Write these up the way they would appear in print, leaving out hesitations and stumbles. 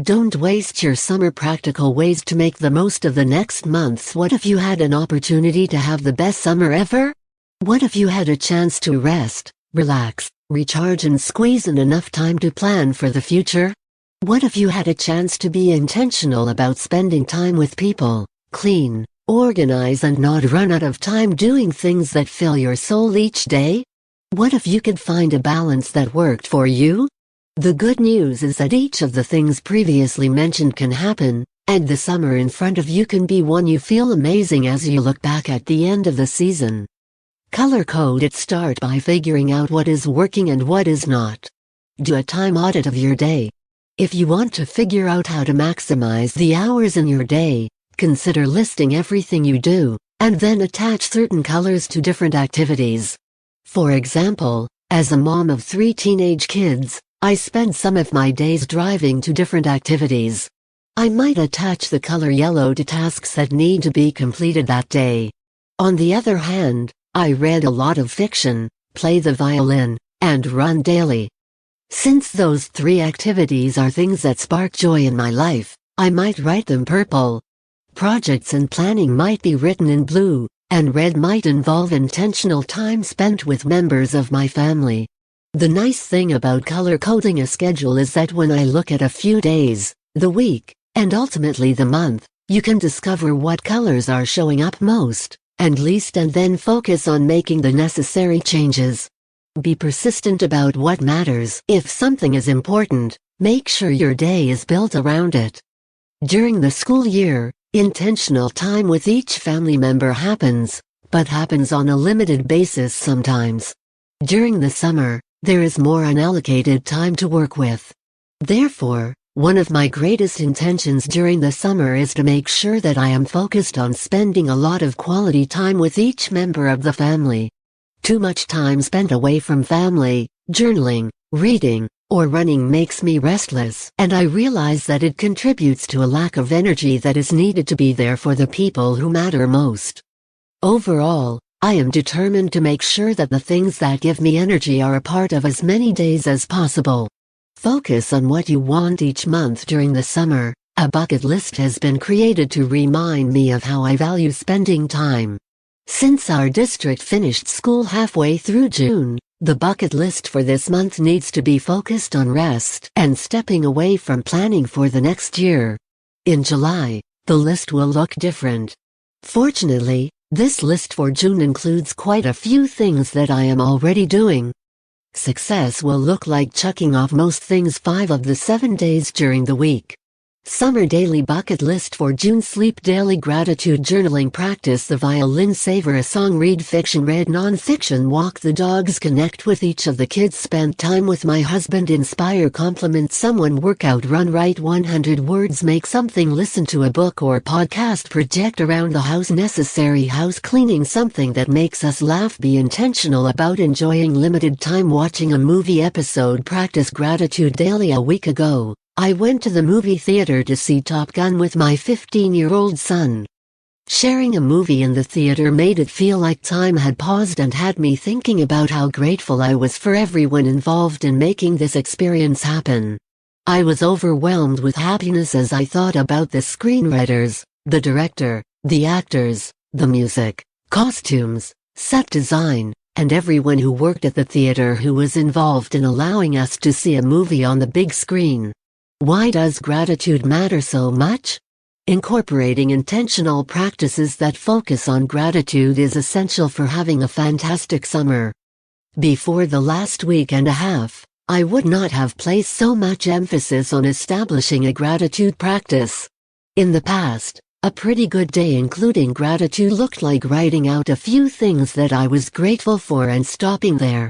Don't waste your summer. Practical ways to make the most of the next months. What if you had an opportunity to have the best summer ever? What if you had a chance to rest, relax, recharge and squeeze in enough time to plan for the future? What if you had a chance to be intentional about spending time with people, clean, organize and not run out of time doing things that fill your soul each day? What if you could find a balance that worked for you? The good news is that each of the things previously mentioned can happen, and the summer in front of you can be one you feel amazing as you look back at the end of the season. Color code it. Start by figuring out what is working and what is not. Do a time audit of your day. If you want to figure out how to maximize the hours in your day, consider listing everything you do, and then attach certain colors to different activities. For example, as a mom of 3 teenage kids, I spend some of my days driving to different activities. I might attach the color yellow to tasks that need to be completed that day. On the other hand, I read a lot of fiction, play the violin, and run daily. Since those 3 activities are things that spark joy in my life, I might write them purple. Projects and planning might be written in blue, and red might involve intentional time spent with members of my family. The nice thing about color coding a schedule is that when I look at a few days, the week, and ultimately the month, you can discover what colors are showing up most and least and then focus on making the necessary changes. Be persistent about what matters. If something is important, make sure your day is built around it. During the school year, intentional time with each family member happens, but happens on a limited basis sometimes. During the summer, there is more unallocated time to work with. Therefore, one of my greatest intentions during the summer is to make sure that I am focused on spending a lot of quality time with each member of the family. Too much time spent away from family, journaling, reading, or running makes me restless, and I realize that it contributes to a lack of energy that is needed to be there for the people who matter most. Overall, I am determined to make sure that the things that give me energy are a part of as many days as possible. Focus on what you want each month during the summer. A bucket list has been created to remind me of how I value spending time. Since our district finished school halfway through June, the bucket list for this month needs to be focused on rest and stepping away from planning for the next year. In July, the list will look different. Fortunately, this list for June includes quite a few things that I am already doing. Success will look like checking off most things 5 of the 7 days during the week. Summer daily bucket list for June: sleep daily, gratitude journaling, practice the violin, savor a song, read fiction, read non-fiction, walk the dogs, connect with each of the kids, spend time with my husband, inspire, compliment someone, workout, run, write 100 words, make something, listen to a book or podcast, project around the house, necessary house cleaning, something that makes us laugh, be intentional about enjoying limited time watching a movie episode, practice gratitude daily. A week ago, I went to the movie theater to see Top Gun with my 15-year-old son. Sharing a movie in the theater made it feel like time had paused and had me thinking about how grateful I was for everyone involved in making this experience happen. I was overwhelmed with happiness as I thought about the screenwriters, the director, the actors, the music, costumes, set design, and everyone who worked at the theater who was involved in allowing us to see a movie on the big screen. Why does gratitude matter so much? Incorporating intentional practices that focus on gratitude is essential for having a fantastic summer. Before the last week and a half, I would not have placed so much emphasis on establishing a gratitude practice. In the past, a pretty good day including gratitude looked like writing out a few things that I was grateful for and stopping there.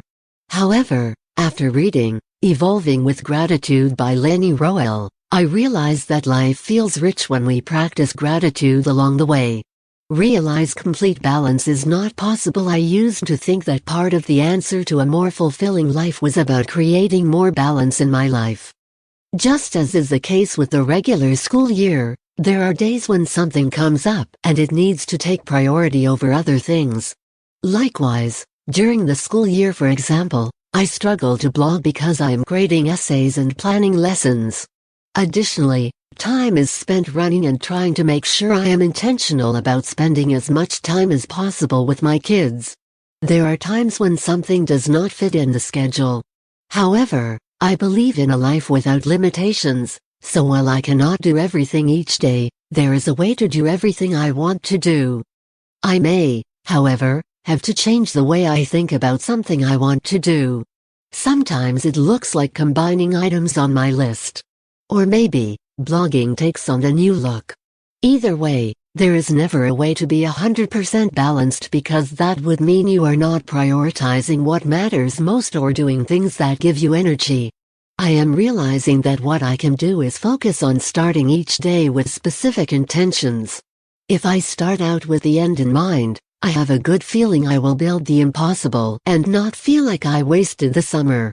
However, after reading Evolving with Gratitude by Lenny Roel, I realized that life feels rich when we practice gratitude along the way. Realize complete balance is not possible. I used to think that part of the answer to a more fulfilling life was about creating more balance in my life. Just as is the case with the regular school year, there are days when something comes up and it needs to take priority over other things. Likewise, during the school year, for example, I struggle to blog because I am grading essays and planning lessons. Additionally, time is spent running and trying to make sure I am intentional about spending as much time as possible with my kids. There are times when something does not fit in the schedule. However, I believe in a life without limitations, so while I cannot do everything each day, there is a way to do everything I want to do. I may, however, have to change the way I think about something I want to do. Sometimes it looks like combining items on my list. Or maybe, blogging takes on a new look. Either way, there is never a way to be 100% balanced because that would mean you are not prioritizing what matters most or doing things that give you energy. I am realizing that what I can do is focus on starting each day with specific intentions. If I start out with the end in mind, I have a good feeling I will build the impossible and not feel like I wasted the summer.